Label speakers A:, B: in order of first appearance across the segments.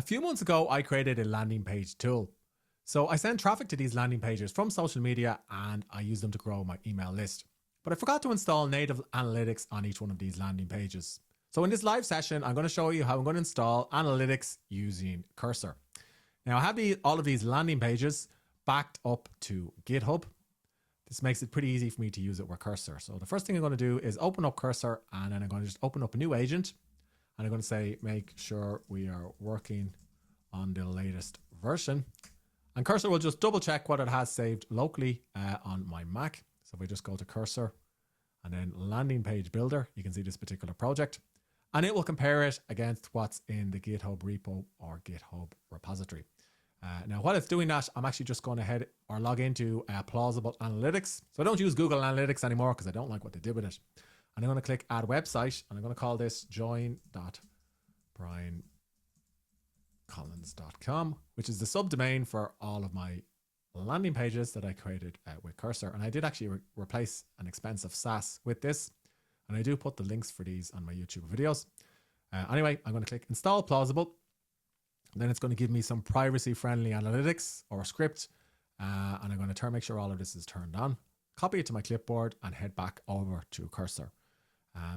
A: few months ago, I created a landing page tool. So I send traffic to these landing pages from social media and I use them to grow my email list. But I forgot to install native analytics on each one of these landing pages. So in this live session, I'm going to show you how I'm going to install analytics using Cursor. Now I have all of these landing pages backed up to GitHub. This makes it pretty easy for me to use it with Cursor. So the first thing I'm going to do is open up Cursor, and then I'm going to just open up a new agent. And I'm going to say, make sure we are working on the latest version. And Cursor will just double check what it has saved locally on my Mac. So if we just go to Cursor and then landing page builder, you can see this particular project. And it will compare it against what's in the GitHub repo or GitHub repository. Now, while it's doing that, I'm actually just going ahead or log into Plausible Analytics. So I don't use Google Analytics anymore because I don't like what they did with it. And I'm going to click add website, and I'm going to call this join.bryancollins.com, which is the subdomain for all of my landing pages that I created with Cursor. And I did actually replace an expensive SaaS with this. And I do put the links for these on my YouTube videos. Anyway, I'm going to click install Plausible. And then it's going to give me some privacy-friendly analytics or a script. And I'm going to make sure all of this is turned on. Copy it to my clipboard and head back over to Cursor.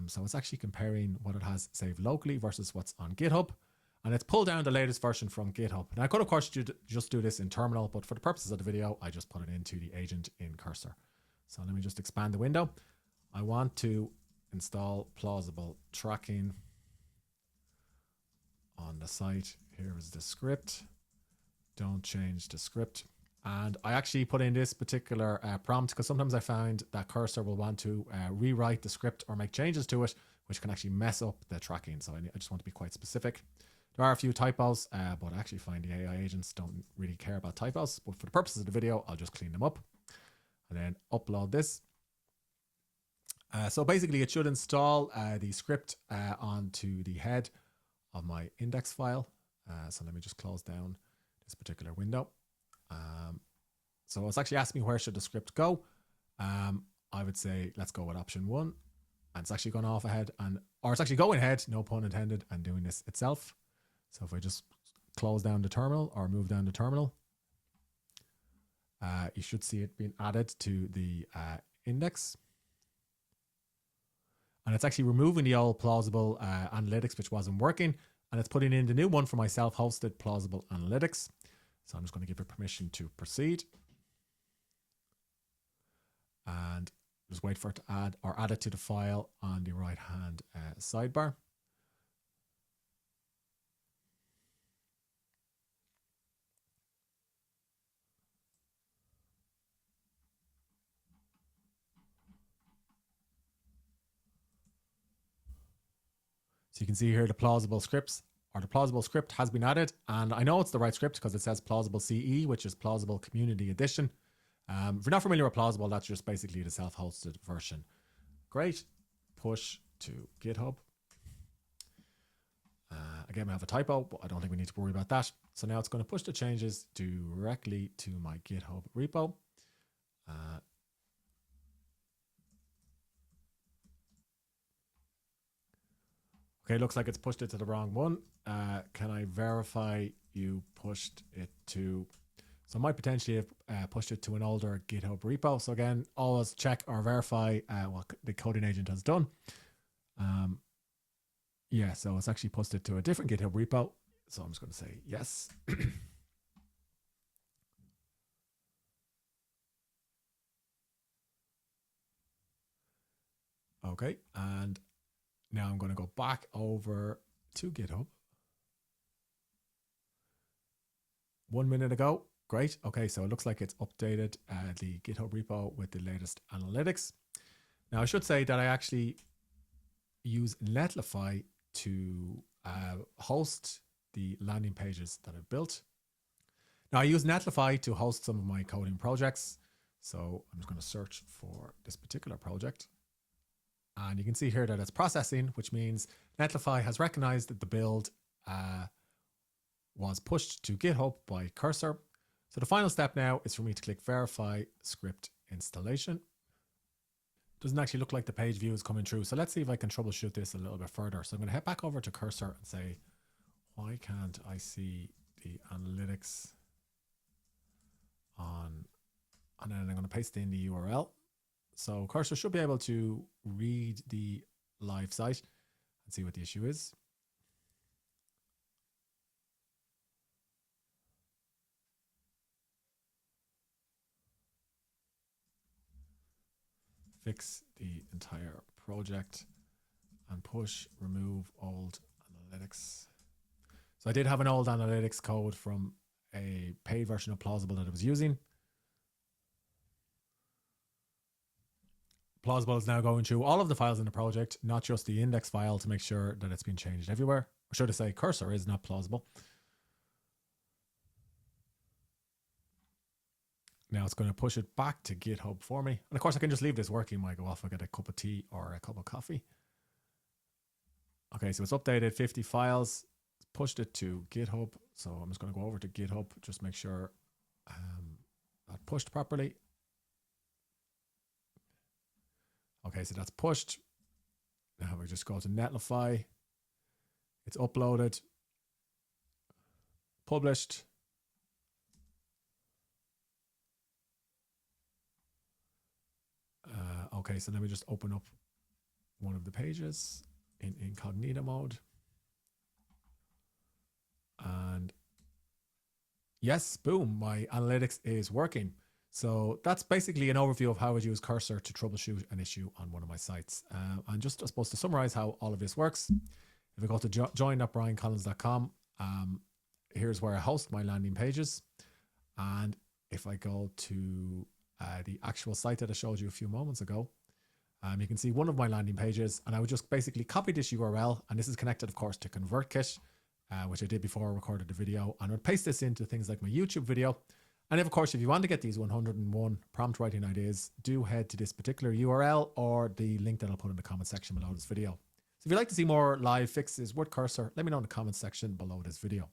A: So it's actually comparing what it has saved locally versus what's on GitHub. And it's pulled down the latest version from GitHub. Now I could, of course, just do this in terminal, but for the purposes of the video, I just put it into the agent in Cursor. So let me just expand the window. I want to install Plausible tracking on the site. Here is the script. Don't change the script. And I actually put in this particular prompt because sometimes I find that Cursor will want to rewrite the script or make changes to it, which can actually mess up the tracking. So I just want to be quite specific. There are a few typos, but I actually find the AI agents don't really care about typos. But for the purposes of the video, I'll just clean them up and then upload this. So basically, it should install the script onto the head of my index file. So let me just close down this particular window. So it's actually asking me where should the script go. I would say let's go with option 1, and it's actually gone off ahead, or it's actually going ahead, no pun intended, and doing this itself. So if I just close down the terminal or move down the terminal, you should see it being added to the index. And it's actually removing the old Plausible Analytics, which wasn't working, and it's putting in the new one for my self-hosted Plausible Analytics. So I'm just going to give it permission to proceed. And just wait for it to add it to the file on the right-hand sidebar. So you can see here the plausible scripts, or the plausible script has been added. And I know it's the right script because it says Plausible CE, which is Plausible Community Edition. If you're not familiar with Plausible, that's just basically the self-hosted version. Great. Push to GitHub. Again, I have a typo, but I don't think we need to worry about that. So now it's going to push the changes directly to my GitHub repo. Okay, looks like it's pushed it to the wrong one. Can I verify you pushed it to... So I might potentially have pushed it to an older GitHub repo. So again, always check or verify what the coding agent has done. Yeah, so it's actually pushed it to a different GitHub repo. So I'm just going to say yes. Okay, and now I'm going to go back over to GitHub. 1 minute ago. Great. Okay, so it looks like it's updated the GitHub repo with the latest analytics. Now, I should say that I actually use Netlify to host the landing pages that I've built. Now, I use Netlify to host some of my coding projects. So I'm just going to search for this particular project. And you can see here that it's processing, which means Netlify has recognized that the build was pushed to GitHub by Cursor. So the final step now is for me to click verify script installation. Doesn't actually look like the page view is coming through. So let's see if I can troubleshoot this a little bit further. So I'm going to head back over to Cursor and say, Why can't I see the analytics on, and then I'm going to paste in the URL. So Cursor should be able to read the live site and see what the issue is. Fix the entire project and push remove old analytics. So I did have an old analytics code from a paid version of Plausible that I was using. Plausible is now going through all of the files in the project, not just the index file, to make sure that it's been changed everywhere. Or should I say Cursor is not Plausible. Now it's going to push it back to GitHub for me. And of course I can just leave this working while I go off and get a cup of tea or a cup of coffee. Okay, so it's updated 50 files, pushed it to GitHub. So I'm just going to go over to GitHub, just make sure that pushed properly. Okay, so that's pushed. Now we just go to Netlify. It's uploaded, published. Okay, so let me just open up one of the pages in incognito mode. And yes, boom, my analytics is working. So that's basically an overview of how I would use Cursor to troubleshoot an issue on one of my sites. And just, I suppose, to summarize how all of this works, if I go to join.bryancollins.com, here's where I host my landing pages. And if I go to the actual site that I showed you a few moments ago, you can see one of my landing pages, and I would just basically copy this URL, and this is connected, of course, to ConvertKit, which I did before I recorded the video, and I would paste this into things like my YouTube video. And of course, if you want to get these 101 prompt writing ideas, do head to this particular URL or the link that I'll put in the comment section below this video. So if you'd like to see more live fixes with Cursor, let me know in the comment section below this video.